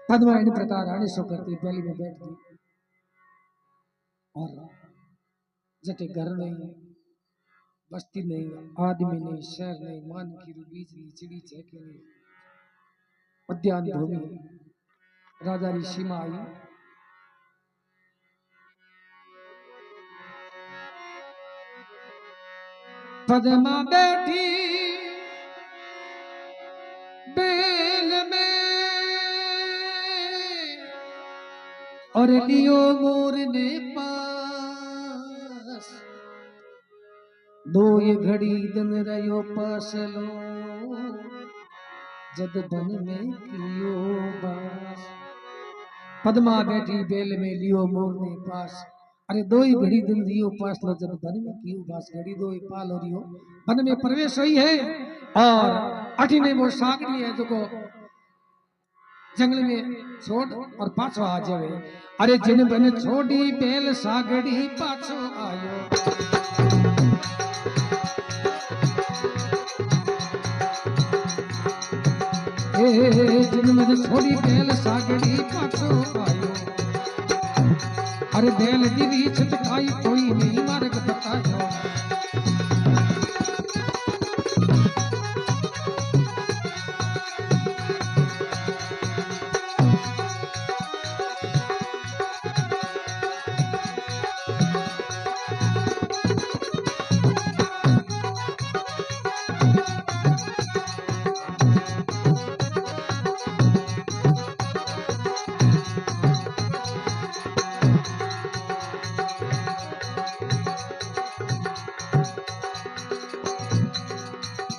पद्मा इन प्रकार आने सो करती पहली में बैठ गई और जटे घर नहीं, बस्ती नहीं, आदमी नहीं, शहर नहीं, मान की बीज नहीं, चिड़ी चहके नहीं, उद्यान भूमि राजा री सीमा आई। पद्मा बैठी बेल में और लियो मोर ने पास, दो ये घड़ी दिन रहो पास लो, जद बन में कियो बास। पद्मा बैठी बेल में लियो मोर ने पास, अरे दो ही घड़ी दिन रियो पास लो, जब बन में कियो बास। घड़ी दो ही पाल हो रियो, बन में प्रवेश हुई है और अठीने वो सागड़ी है जो को जंगल में छोड़ और पाछो आ जावे। अरे जिन बन छोड़ी बेल सागड़ी पाछो आयो, जिन बन छोड़ी बेल सागड़ी पाछो आयो। अरे बेल दिवी छटकाई कोई नहीं मार्ग बतायो।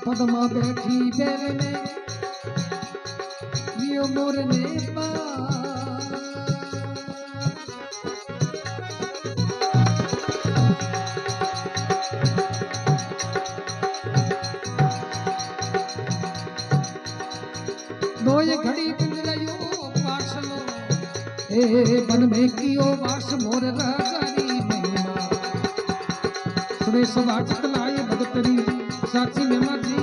पद्मा बैठी बेल में लियो मोर ने पास, दो ये घड़ी दिन रहो पास लो, बन में कियो वास मोर राजारी महिमा। सुने सभा चितलाए भगतरी साची में माजी,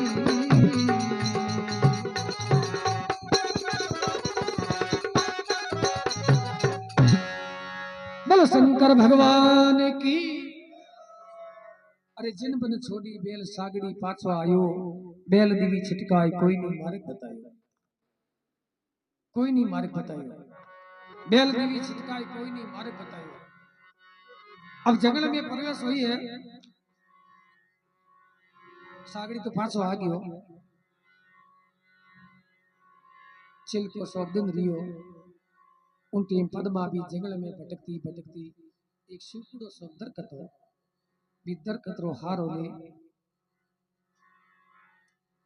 बोल शंकर भगवान की। अरे जिन बन छोड़ी बेल सागड़ी पाछो आयो, बेल दिवी छिटकाई कोई नहीं मार्ग बतायो, कोई नहीं मार्ग बतायो। बेल दिवी छिटकाई कोई नहीं मार्ग बतायो। अब जंगल में प्रवेश हुई है, सागड़ी तो पाछो आ गयो, चिल को सब दिन रियो। उन टीम पद्मा भी जंगल में भटकती भटकती एक सुकुड़ो सो दरकत हो, भी दरकत रो हारो ले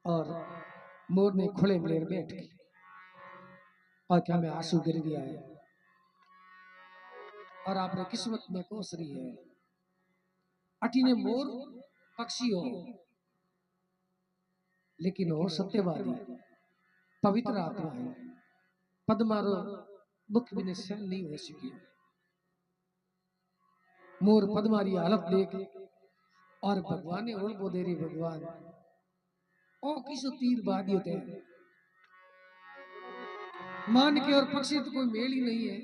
और मोर ने खुले में बैठ गई और क्या में आंसू गिर गया है और आपने किस्मत में कोसरी है। अटी ने मोर पक्षी हो लेकिन हो सत्यवादी पवित्र आत्मा है। पद्मा रो दुख भी सहन नहीं हो सकी। मोर पद्मा री हालत देख और भगवान ने ओल बोदेरी भगवान ओ किसो तीर बादी होते हैं मान के, और पक्षी तो कोई मेल ही नहीं है,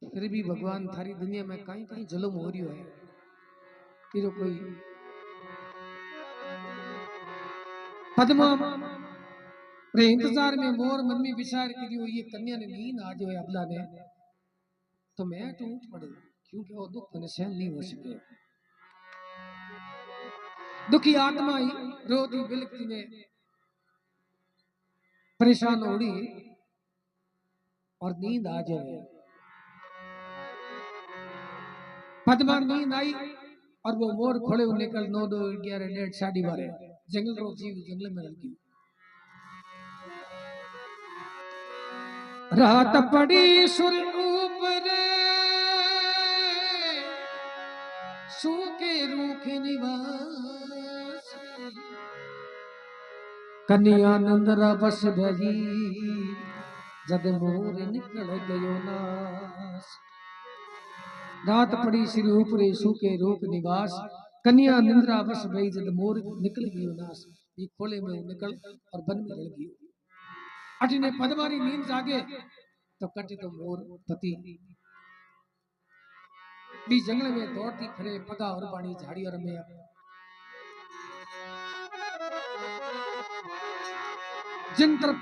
फिर भी भगवान थारी दुनिया में कहीं कहीं जुल्म हो रही है। फिर कोई पद्मा रे इंतजार में मोर मन में विचार करियो, ये कन्या ने नींद आ जाए अबला ने तो मैं तो उठ पड़े, क्योंकि वो दुख मैंने सहन नहीं हो सके। दुखी आत्मा ही रोती बिलखती ने परेशान हो रही और नींद आ जाए। पद्मा नींद आई और वो मोर खोले निकल 9 2 11 1:30 12:30 जंगल रो जीव जंगल में रह गई। रात पड़ी सुर ऊपर सूखे रूखे निवास, कन्या नंदरा बस भई जद मोर निकल गयो नास। रात पड़ी सिर ऊपरे सूखे रूख निवास, कन्या निंद्रा बस भई जद मोर निकल गयो नास। ये खोले में निकल और बन में रह गयो। अटिने पदमारी नींद जागे तो कटे तो मोर पति भी जंगल में दौड़ती फिरे पगा और बाणी झाड़ी और में जिन तरफ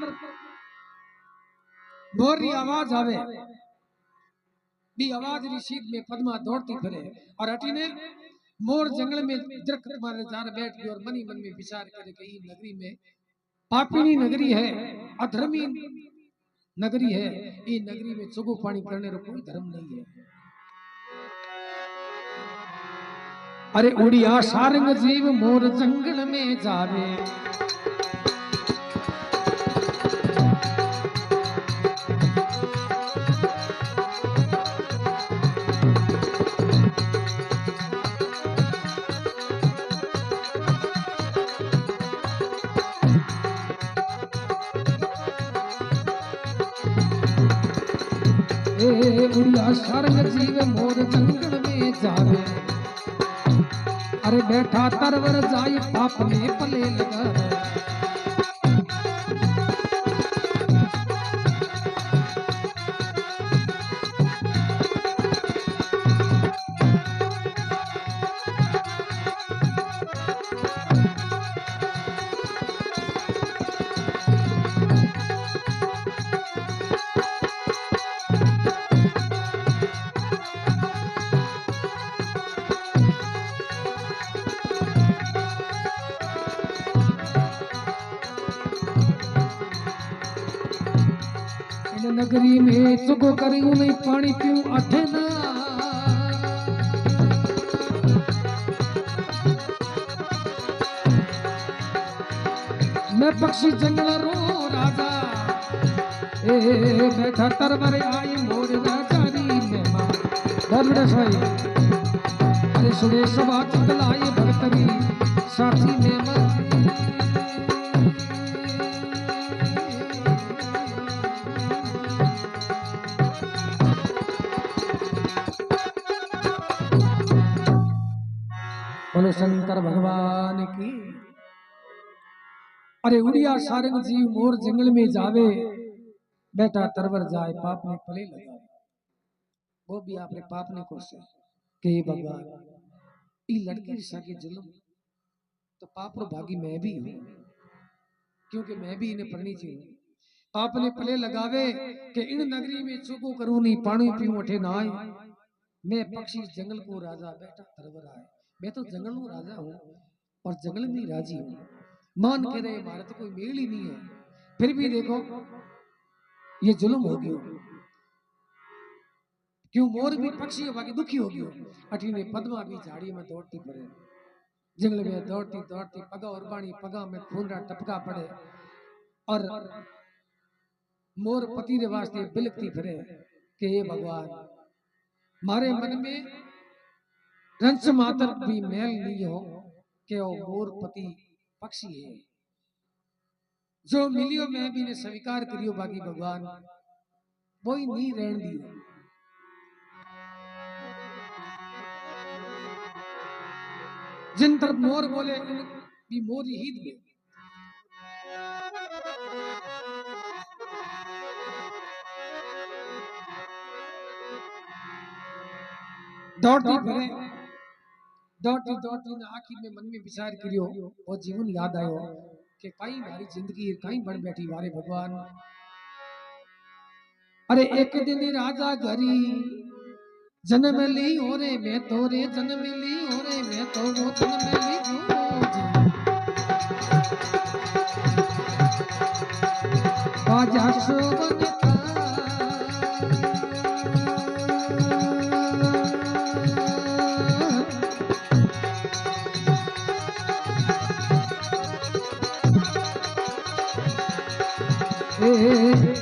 मोर की आवाज आवे भी आवाज शीत में पद्मा दौड़ती फिरे और अटिने मोर जंगल में दरख्त मारे जार बैठ गई और मनी मन में विचार करे कि ये नगरी में पापिनी नगरी है, अधर्मी नगरी है, ये नगरी में चुगो पानी करने रो कोई धर्म नहीं है। अरे उड़िया सारंग जीव मोर जंगल में जावे उड़िया सारंग जीव मोर जंगल में जावे अरे बैठा तरवर जाई पाप में पले लगा नगरी में चुगो करूं नहीं पानी पीऊं अठे ना मैं पक्षी जंगल रो राजा बैठा तरवर आई मोर राजारी में मां दरड़ सोई अरे सुने सभा चंदलाई भक्तरी साथी में मां बोलो शंकर भगवान की। अरे उड़िया सारंग जीव मोर जंगल में जावे बेटा तरवर जाए पाप ने पले लगाए वो भी आपने पाप ने कोसे के भगवान ई लड़की साके जुल्म तो पाप रो भागी मैं भी हूं क्योंकि मैं भी इन्हें पढ़नी चाहिए पाप ने पले लगावे कि इन नगरी में चुगो करूं नहीं पानी पीऊं उठे ना आए मैं पक्षी जंगल को राजा बेटा तरवर आए मैं तो जंगल में राजा हूँ और जंगल में राजी हूँ मान के रहे हमारा तो कोई मेल ही नहीं है फिर भी देखो ये जुल्म हो गया क्यों मोर भी पक्षी है बाकी दुखी हो गया अठी ने पद्मा भी झाड़ी में दौड़ती पड़े जंगल में दौड़ती दौड़ती पगा और बाणी पगा में खून टपका पड़े और मोर पति रे वास्ते बिलकती फिरे कि हे भगवान मारे मन में रंच मात्र भी मेल नहीं हो कि वो मोर पति पक्षी है जो मिलियो मैं भी ने स्वीकार करियो बाकी भगवान वो ही नहीं रहन दियो जिन तरफ मोर बोले भी मोर ही दे दौड़ती फिरे दौड़ती दौड़ती ने आखिर में मन में विचार करियो वो जीवन याद आयो कि कहीं हमारी जिंदगी कहीं बन बैठी वारे भगवान अरे एक दिन राजा घरी जन्म ली हो रे मैं तो रे जन्म ली हो रे मैं तो वो जन्म ली बाजा शोभन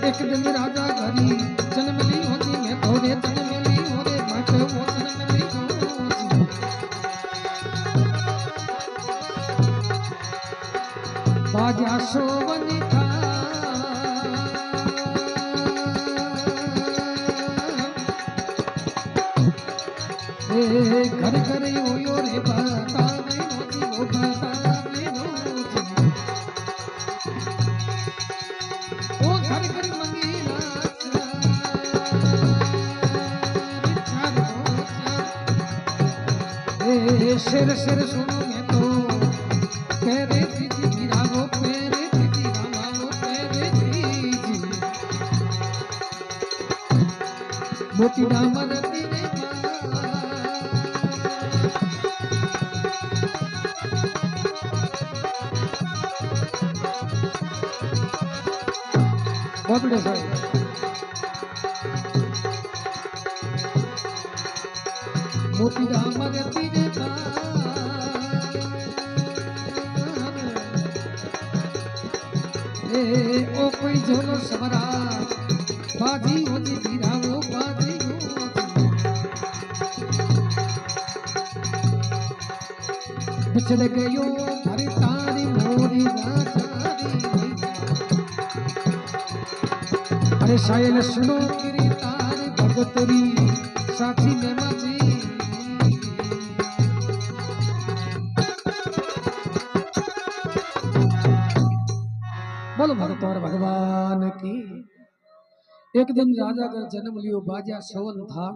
एक दिन राजा घरी जन्म ली होती मैं थोड़े जन्म ली हो रे मत वो जन्म ली बाजा शोभन था घर घर यो रे बता नहीं होती वो बता नहीं होती शेर शेर सुनो मैं तो पैरे दीदी गिरावो पैरे दीदी रामावो पैरे दीदी मोती डामर दीने बहुत बढ़िया सर मोती डामर दीने ओ कोई झोलो सबरा बाजी होती गिरावो बाजी पिछड़ गयो भरी तारी मोरी राजारी अरे शायल सुनो गिरी तार भगतरी साथी में मची बोलो भगतौर भगवान की। एक दिन राजा घर जन्म लियो बाजा सोवन था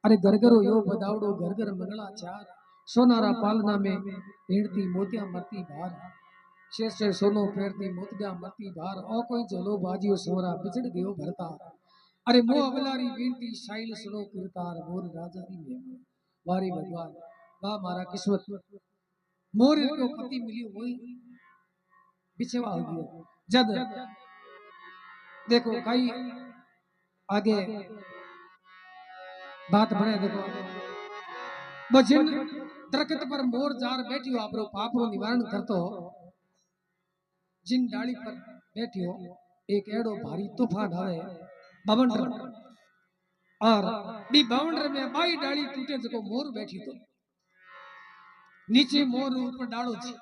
अरे गरगरो यो बदावड़ो गरगर मंगला चार सोनारा पालना में हेड़ती मोतिया मरती भार शेर शेर सोनो फेरती मोतिया मरती भार ओ कोई झोलो बाजियो सोरा बिछड़ गयो भरता अरे मो अबलारी बीनती शाइल सुनो किरतार मोर राजा री में वारी भगवान बा मारा किस्मत मोर को पति मिलियो वही बिछवा हो गया जब देखो कई आगे बात बढ़े देखो वो जिन दरख्त पर मोर जार बैठी हो आपरो पाप रो निवारण करतो जिन डाली पर बैठी हो एक एड़ो भारी तूफान आवे बावंडर और बी बावंडर में बाई डाली टूटे जको मोर बैठी तो नीचे मोर ऊपर डालो छी